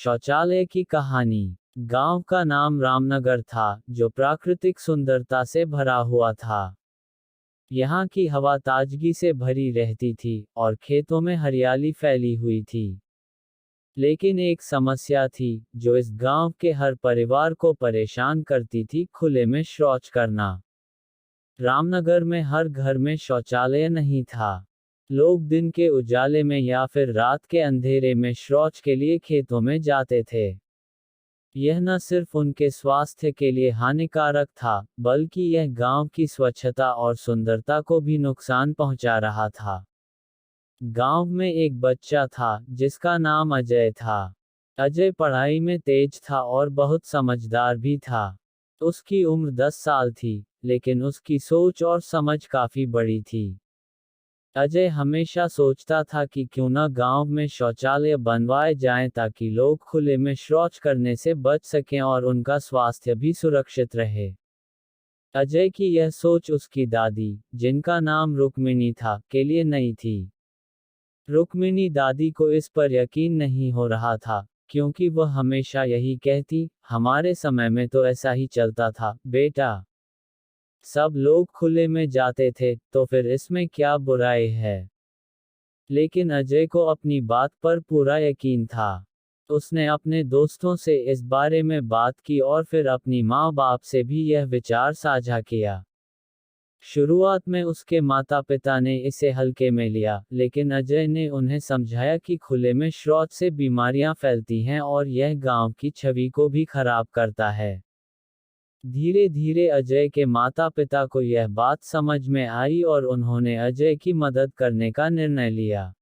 शौचालय की कहानी। गांव का नाम रामनगर था, जो प्राकृतिक सुंदरता से भरा हुआ था। यहाँ की हवा ताजगी से भरी रहती थी और खेतों में हरियाली फैली हुई थी। लेकिन एक समस्या थी, जो इस गांव के हर परिवार को परेशान करती थी: खुले में शौच करना। रामनगर में हर घर में शौचालय नहीं था। लोग दिन के उजाले में या फिर रात के अंधेरे में शौच के लिए खेतों में जाते थे। यह न सिर्फ उनके स्वास्थ्य के लिए हानिकारक था, बल्कि यह गांव की स्वच्छता और सुंदरता को भी नुकसान पहुंचा रहा था। गांव में एक बच्चा था, जिसका नाम अजय था। अजय पढ़ाई में तेज था और बहुत समझदार भी था। उसकी उम्र 10 साल थी, लेकिन उसकी सोच और समझ काफी बड़ी थी। अजय हमेशा सोचता था कि क्यों न गांव में शौचालय बनवाए जाएं, ताकि लोग खुले में शौच करने से बच सकें और उनका स्वास्थ्य भी सुरक्षित रहे। अजय की यह सोच उसकी दादी, जिनका नाम रुक्मिणी था, के लिए नई थी। रुक्मिणी दादी को इस पर यकीन नहीं हो रहा था, क्योंकि वह हमेशा यही कहती, हमारे समय में तो ऐसा ही चलता था, बेटा। सब लोग खुले में जाते थे, तो फिर इसमें क्या बुराई है। लेकिन अजय को अपनी बात पर पूरा यकीन था। उसने अपने दोस्तों से इस बारे में बात की और फिर अपनी माँ बाप से भी यह विचार साझा किया। शुरुआत में उसके माता पिता ने इसे हल्के में लिया, लेकिन अजय ने उन्हें समझाया कि खुले में शौच से बीमारियां फैलती हैं और यह गांव की छवि को भी खराब करता है। धीरे धीरे अजय के माता पिता को यह बात समझ में आई और उन्होंने अजय की मदद करने का निर्णय लिया।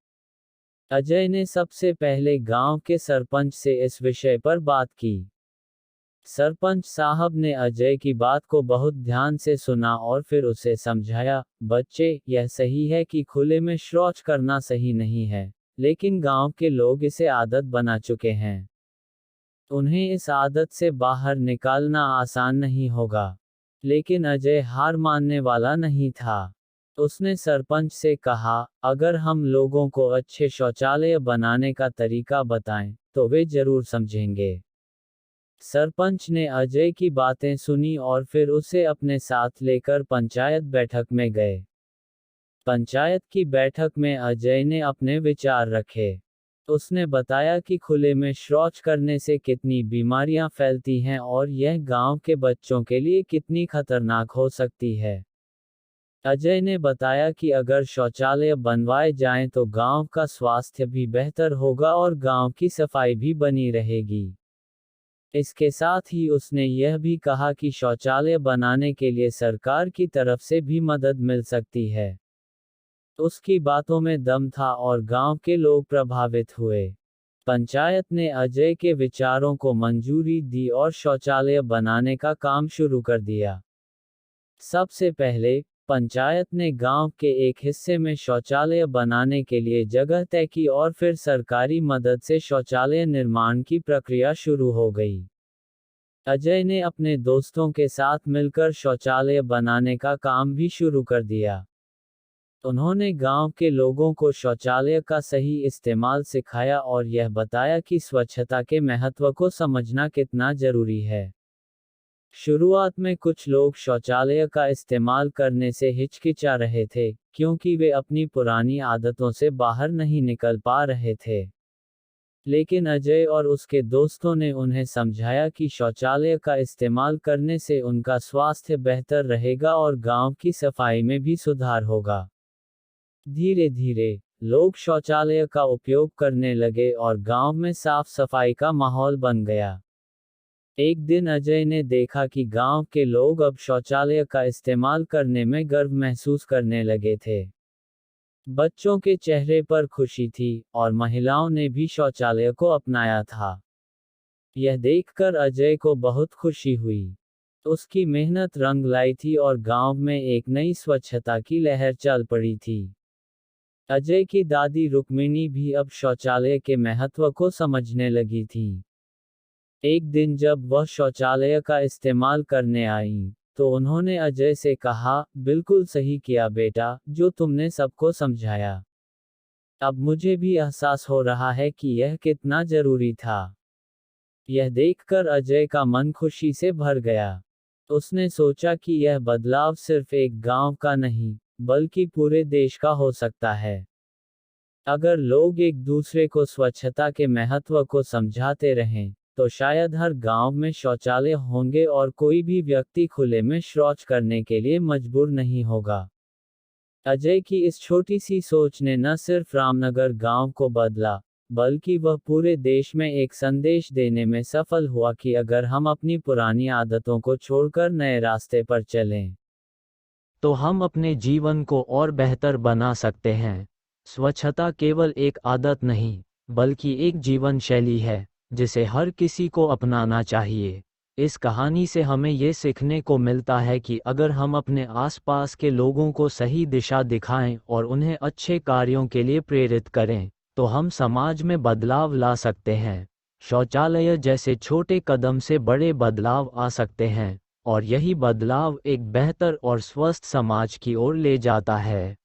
अजय ने सबसे पहले गांव के सरपंच से इस विषय पर बात की। सरपंच साहब ने अजय की बात को बहुत ध्यान से सुना और फिर उसे समझाया, बच्चे, यह सही है कि खुले में शौच करना सही नहीं है, लेकिन गांव के लोग इसे आदत बना चुके हैं। उन्हें इस आदत से बाहर निकालना आसान नहीं होगा। लेकिन अजय हार मानने वाला नहीं था। उसने सरपंच से कहा, अगर हम लोगों को अच्छे शौचालय बनाने का तरीका बताएं, तो वे जरूर समझेंगे। सरपंच ने अजय की बातें सुनी और फिर उसे अपने साथ लेकर पंचायत बैठक में गए। पंचायत की बैठक में अजय ने अपने विचार रखे। उसने बताया कि खुले में शौच करने से कितनी बीमारियां फैलती हैं और यह गांव के बच्चों के लिए कितनी खतरनाक हो सकती है। अजय ने बताया कि अगर शौचालय बनवाए जाएं तो गांव का स्वास्थ्य भी बेहतर होगा और गांव की सफाई भी बनी रहेगी। इसके साथ ही उसने यह भी कहा कि शौचालय बनाने के लिए सरकार की तरफ से भी मदद मिल सकती है। उसकी बातों में दम था और गांव के लोग प्रभावित हुए। पंचायत ने अजय के विचारों को मंजूरी दी और शौचालय बनाने का काम शुरू कर दिया। सबसे पहले, पंचायत ने गांव के एक हिस्से में शौचालय बनाने के लिए जगह तय की और फिर सरकारी मदद से शौचालय निर्माण की प्रक्रिया शुरू हो गई। अजय ने अपने दोस्तों के साथ मिलकर शौचालय बनाने का काम भी शुरू कर दिया। उन्होंने गांव के लोगों को शौचालय का सही इस्तेमाल सिखाया और यह बताया कि स्वच्छता के महत्व को समझना कितना जरूरी है। शुरुआत में कुछ लोग शौचालय का इस्तेमाल करने से हिचकिचा रहे थे, क्योंकि वे अपनी पुरानी आदतों से बाहर नहीं निकल पा रहे थे। लेकिन अजय और उसके दोस्तों ने उन्हें समझाया कि शौचालय का इस्तेमाल करने से उनका स्वास्थ्य बेहतर रहेगा और गांव की सफाई में भी सुधार होगा। धीरे धीरे लोग शौचालय का उपयोग करने लगे और गांव में साफ सफाई का माहौल बन गया। एक दिन अजय ने देखा कि गांव के लोग अब शौचालय का इस्तेमाल करने में गर्व महसूस करने लगे थे। बच्चों के चेहरे पर खुशी थी और महिलाओं ने भी शौचालय को अपनाया था। यह देखकर अजय को बहुत खुशी हुई। उसकी मेहनत रंग लाई थी और गांव में एक नई स्वच्छता की लहर चल पड़ी थी। अजय की दादी रुक्मिणी भी अब शौचालय के महत्व को समझने लगी थी। एक दिन जब वह शौचालय का इस्तेमाल करने आईं, तो उन्होंने अजय से कहा, बिल्कुल सही किया बेटा, जो तुमने सबको समझाया। अब मुझे भी एहसास हो रहा है कि यह कितना जरूरी था। यह देखकर अजय का मन खुशी से भर गया। उसने सोचा कि यह बदलाव सिर्फ एक गांव का नहीं, बल्कि पूरे देश का हो सकता है। अगर लोग एक दूसरे को स्वच्छता के महत्व को समझाते रहें, तो शायद हर गांव में शौचालय होंगे और कोई भी व्यक्ति खुले में शौच करने के लिए मजबूर नहीं होगा। अजय की इस छोटी सी सोच ने न सिर्फ रामनगर गांव को बदला, बल्कि वह पूरे देश में एक संदेश देने में सफल हुआ कि अगर हम अपनी पुरानी आदतों को छोड़कर नए रास्ते पर चलें, तो हम अपने जीवन को और बेहतर बना सकते हैं। स्वच्छता केवल एक आदत नहीं, बल्कि एक जीवन शैली है, जिसे हर किसी को अपनाना चाहिए। इस कहानी से हमें ये सीखने को मिलता है कि अगर हम अपने आसपास के लोगों को सही दिशा दिखाएं और उन्हें अच्छे कार्यों के लिए प्रेरित करें, तो हम समाज में बदलाव ला सकते हैं। शौचालय जैसे छोटे कदम से बड़े बदलाव आ सकते हैं, और यही बदलाव एक बेहतर और स्वस्थ समाज की ओर ले जाता है।